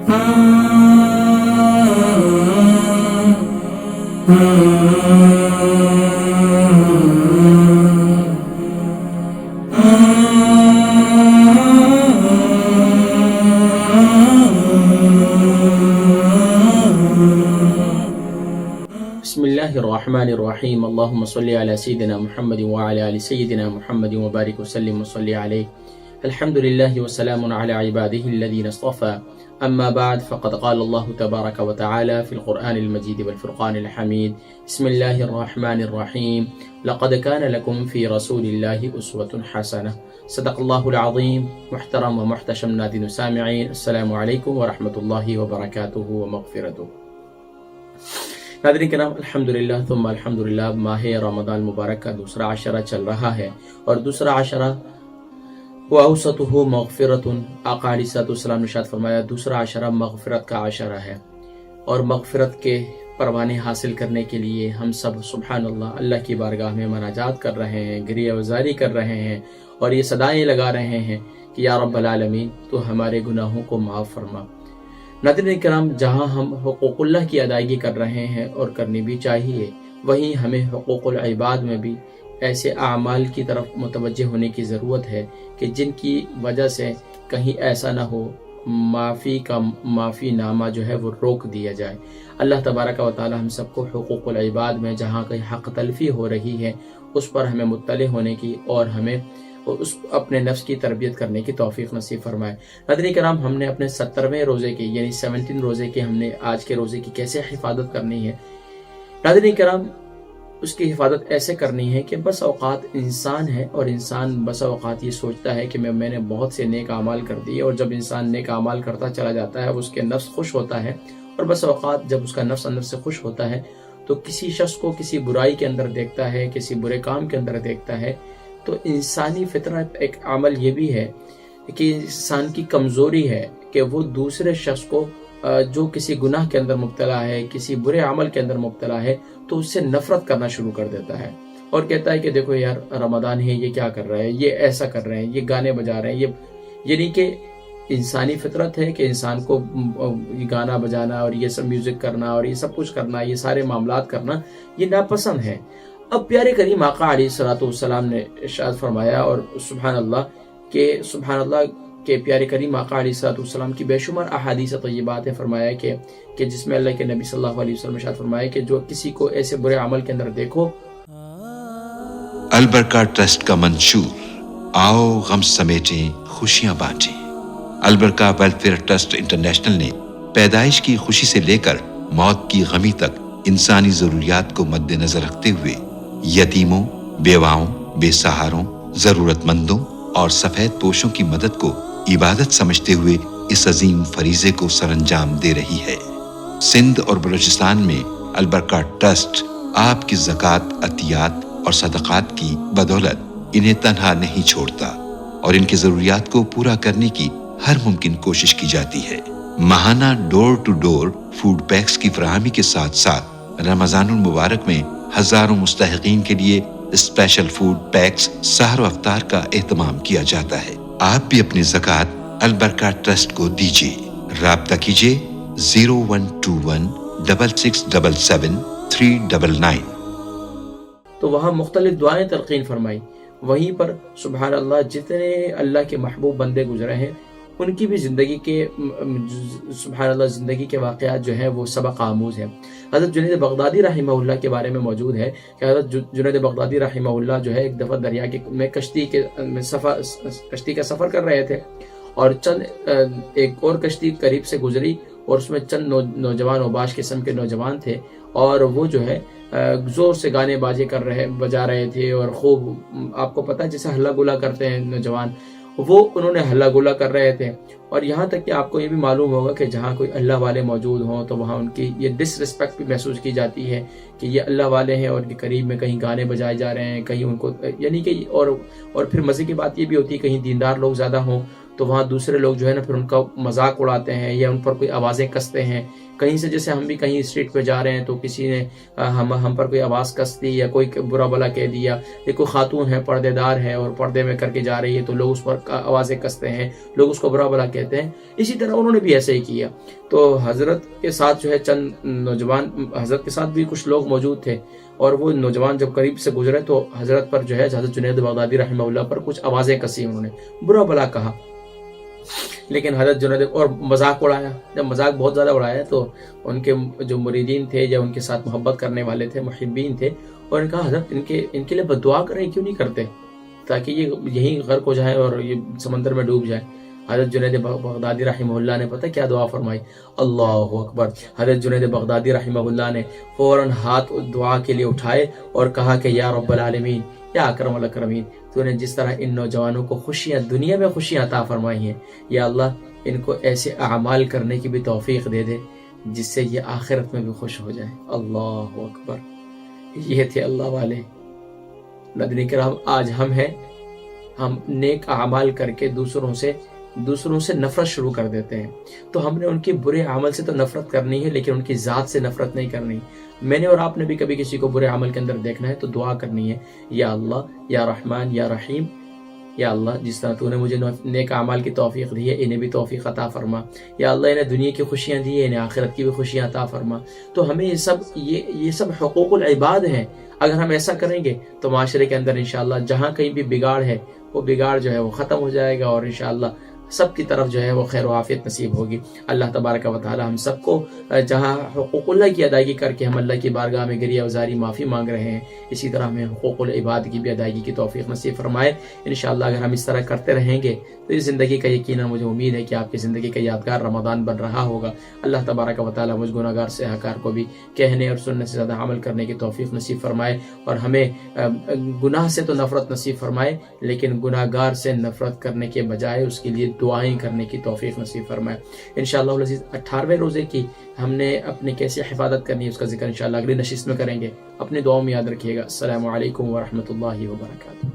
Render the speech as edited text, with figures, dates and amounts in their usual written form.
بسم اللہ الرحمن الرحیم اللہم صلی علی سیدنا محمد وعلی آل سیدنا محمد وبارک وسلم وصلی علیہ الحمد للہ وسلام علی عبادہ الذین اصطفى اما بعد فقد قال اللہ تبارک وتعالی فی القرآن المجید والفرقان الحمید بسم اللہ الرحمن الرحیم لقد کان لکم فی رسول اللہ اسوۃ حسنہ صدق اللہ العظیم. محترم و محتشم ناظرین سامعین، السلام علیکم ورحمۃ اللہ وبرکاتہ ومغفرتہ. ناظرین کرام، الحمدللہ ثم الحمدللہ، ماہ رمضان مبارک کا دوسرا عشرہ چل رہا ہے اور دوسرا عشرہ وَأَوْسَطُهُ مَغْفِرَةٌ، آقا علیہ الصلوۃ والسلام نے ارشاد فرمایا دوسرا عشرہ مغفرت کا عشرہ ہے، اور مغفرت کے پروانے حاصل کرنے کے لیے ہم سب سبحان اللہ کی بارگاہ میں مناجات کر رہے ہیں، گریہ وزاری کر رہے ہیں اور یہ صدائیں لگا رہے ہیں کہ یا رب العالمین تو ہمارے گناہوں کو معاف فرما. ناظرین کرام، جہاں ہم حقوق اللہ کی ادائیگی کر رہے ہیں اور کرنی بھی چاہیے، وہیں ہمیں حقوق العباد میں بھی ایسے اعمال کی طرف متوجہ ہونے کی ضرورت ہے کہ جن کی وجہ سے کہیں ایسا نہ ہو معافی نامہ جو ہے وہ روک دیا جائے. اللہ تبارک و تعالی ہم سب کو حقوق العباد میں جہاں کہیں حق تلفی ہو رہی ہے اس پر ہمیں مطلع ہونے کی اور ہمیں اپنے نفس کی تربیت کرنے کی توفیق نصیب فرمائے. ناظرین کرام، ہم نے اپنے 70ویں روزے کی یعنی 17 روزے کی ہم نے آج کے روزے کی کیسے حفاظت کرنی ہے. ناظرین کرام، اس کی حفاظت ایسے کرنی ہے کہ بس اوقات انسان ہے اور انسان بس اوقات یہ سوچتا ہے کہ میں نے بہت سے نیک اعمال کر دیے، اور جب انسان نیک اعمال کرتا چلا جاتا ہے اس کے نفس خوش ہوتا ہے، اور بس اوقات جب اس کا نفس اندر سے خوش ہوتا ہے تو کسی شخص کو کسی برائی کے اندر دیکھتا ہے، کسی برے کام کے اندر دیکھتا ہے. تو انسانی فطرت ایک عمل یہ بھی ہے کہ انسان کی کمزوری ہے کہ وہ دوسرے شخص کو جو کسی گناہ کے اندر مبتلا ہے، کسی برے عمل کے اندر مبتلا ہے، تو اس سے نفرت کرنا شروع کر دیتا ہے اور کہتا ہے کہ دیکھو یار رمضان ہے، یہ کیا کر رہا ہے، یہ ایسا کر رہے ہیں، یہ گانے بجا رہے ہیں. یعنی کہ انسانی فطرت ہے کہ انسان کو گانا بجانا اور یہ سب میوزک کرنا اور یہ سب کچھ کرنا، یہ سارے معاملات کرنا یہ ناپسند ہے. اب پیارے کریم آقا علیہ الصلوۃ والسلام نے ارشاد فرمایا، اور سبحان اللہ کہ پیارے کریم آقا علیہ الصلوۃ والسلام کی بے شمار احادیث طیبات ہے، فرمایا کہ جس میں اللہ کے نبی صلی اللہ علیہ وسلم ارشاد فرمایا کہ جو کسی کو ایسے برے عمل کے اندر دیکھو. البرکہ ٹرسٹ کا منشور، آؤ غم سمیٹیں خوشیاں بانٹیں. البرکہ ویلفیئر ٹرسٹ انٹرنیشنل نے پیدائش کی خوشی سے لے کر موت کی غمی تک انسانی ضروریات کو مد نظر رکھتے ہوئے یتیموں، بیواؤں، بے سہاروں، ضرورت مندوں اور سفید پوشوں کی مدد کو عبادت سمجھتے ہوئے اس عظیم فریضے کو سر انجام دے رہی ہے. سندھ اور بلوچستان میں البرکہ ٹرسٹ آپ کی زکوٰۃ، عطیات اور صدقات کی بدولت انہیں تنہا نہیں چھوڑتا اور ان کی ضروریات کو پورا کرنے کی ہر ممکن کوشش کی جاتی ہے. ماہانہ ڈور ٹو ڈور فوڈ پیکس کی فراہمی کے ساتھ ساتھ رمضان المبارک میں ہزاروں مستحقین کے لیے اسپیشل فوڈ پیکس سحر و افطار کا اہتمام کیا جاتا ہے. آپ بھی اپنی زکوٰۃ البرکہ ٹرسٹ کو دیجیے. رابطہ کیجیے 0121 6677 399. تو وہاں مختلف دعائیں تلقین فرمائی. وہیں پر سبحان اللہ جتنے اللہ کے محبوب بندے گزرے ہیں ان کی بھی زندگی کے سبحان اللہ زندگی کے واقعات جو ہیں وہ سبق آموز ہیں. حضرت جنید بغدادی رحمہ اللہ کے بارے میں موجود ہے کہ حضرت جنید بغدادی رحمہ اللہ جو ہے ایک دفعہ دریا میں کشتی کا سفر کر رہے تھے، اور چند ایک اور کشتی قریب سے گزری اور اس میں چند نوجوان اوباش قسم کے نوجوان تھے، اور وہ جو ہے زور سے گانے بجا رہے تھے، اور خوب آپ کو پتہ ہے جیسے ہلا گلا کرتے ہیں نوجوان، وہ انہوں نے ہلا گلا کر رہے تھے. اور یہاں تک کہ آپ کو یہ بھی معلوم ہوگا کہ جہاں کوئی اللہ والے موجود ہوں تو وہاں ان کی یہ ڈس رسپیکٹ بھی محسوس کی جاتی ہے کہ یہ اللہ والے ہیں اور ان کے قریب میں کہیں گانے بجائے جا رہے ہیں، کہیں ان کو یعنی کہ اور پھر مزے کی بات یہ بھی ہوتی ہے کہیں دیندار لوگ زیادہ ہوں تو وہاں دوسرے لوگ جو ہے نا پھر ان کا مذاق اڑاتے ہیں یا ان پر کوئی آوازیں کستے ہیں کہیں سے جیسے ہم بھی کہیں اسٹریٹ پہ جا رہے ہیں تو کسی نے ہم پر کوئی آواز کس دی یا کوئی برا بلا کہہ دیا، یا کوئی خاتون ہے پردے دار ہے اور پردے میں کر کے جا رہی ہے تو لوگ اس پر آوازیں کستے ہیں، لوگ اس کو برا بلا کہتے ہیں. اسی طرح انہوں نے بھی ایسے ہی کیا. تو حضرت کے ساتھ جو ہے چند نوجوان، حضرت کے ساتھ بھی کچھ لوگ موجود تھے، اور وہ نوجوان جب قریب سے گزرے تو حضرت پر جو ہے حضرت جنید بغدادی رحمہ اللہ پر کچھ آوازیں کسی، انہوں نے برا بلا کہا. لیکن حضرت جنید اور مذاق اڑایا. جب مذاق بہت زیادہ اڑایا تو ان کے جو مریدین تھے یا ان کے ساتھ محبت کرنے والے تھے، محبین تھے، اور ان کہا حضرت ان کے لیے بددعا کریں، کیوں نہیں کرتے تاکہ یہ یہیں غرق ہو جائے اور یہ سمندر میں ڈوب جائے. حضرت جنید بغدادی رحمہ اللہ نے پتہ کیا دعا فرمائی؟ اللہ اکبر. حضرت جنید بغدادی رحمہ اللہ نے فوراً ہاتھ دعا کے لیے اٹھائے اور کہا کہ یا رب العالمین، یا اکرم الاکرمین، تو نے جس طرح ان نوجوانوں کو خوشیاں دنیا میں خوشیاں عطا فرمائی ہیں، یا اللہ ان کو ایسے اعمال کرنے کی بھی توفیق دے دے جس سے یہ آخرت میں بھی خوش ہو جائیں. اللہ اکبر. یہ تھے اللہ والے. مدنی کرام، آج ہم ہیں، ہم نیک اعمال کر کے دوسروں سے نفرت شروع کر دیتے ہیں. تو ہم نے ان کے برے عمل سے تو نفرت کرنی ہے، لیکن ان کی ذات سے نفرت نہیں کرنی. میں نے اور آپ نے بھی کبھی کسی کو برے عمل کے اندر دیکھنا ہے تو دعا کرنی ہے، یا اللہ، یا رحمان، یا رحیم، یا اللہ جس طرح تو نے مجھے نیک اعمال کی توفیق دی ہے انہیں بھی توفیق عطا فرما. یا اللہ انہیں دنیا کی خوشیاں دی ہے، انہیں آخرت کی بھی خوشیاں عطا فرما. تو ہمیں یہ سب حقوق العباد ہیں. اگر ہم ایسا کریں گے تو معاشرے کے اندر انشاءاللہ جہاں کہیں بھی بگاڑ ہے وہ بگاڑ جو ہے وہ ختم ہو جائے گا، اور انشاءاللہ سب کی طرف جو ہے وہ خیر و عافیت نصیب ہوگی. اللہ تبارک و تعالی ہم سب کو جہاں حقوق اللہ کی ادائیگی کر کے ہم اللہ کی بارگاہ میں گریہ وزاری معافی مانگ رہے ہیں، اسی طرح ہمیں حقوق العباد کی بھی ادائیگی کی توفیق نصیب فرمائے. انشاءاللہ اگر ہم اس طرح کرتے رہیں گے تو اس زندگی کا یقیناً مجھے امید ہے کہ آپ کی زندگی کا یادگار رمضان بن رہا ہوگا. اللہ تبارک و تعالی مجھ گناہگار سیاہکار کو بھی کہنے اور سننے سے زیادہ عمل کرنے کی توفیق نصیب فرمائے، اور ہمیں گناہ سے تو نفرت نصیب فرمائے لیکن گناہگار سے نفرت کرنے کے بجائے اس کے لیے دعائیں کرنے کی توفیق نصیب فرمائے. انشاءاللہ العزیز 18ویں روزے کی ہم نے اپنی کیسے حفاظت کرنی ہے اس کا ذکر انشاءاللہ اگلی نشست میں کریں گے. اپنے دعاؤں میں یاد رکھیے گا. السلام علیکم ورحمۃ اللہ وبرکاتہ.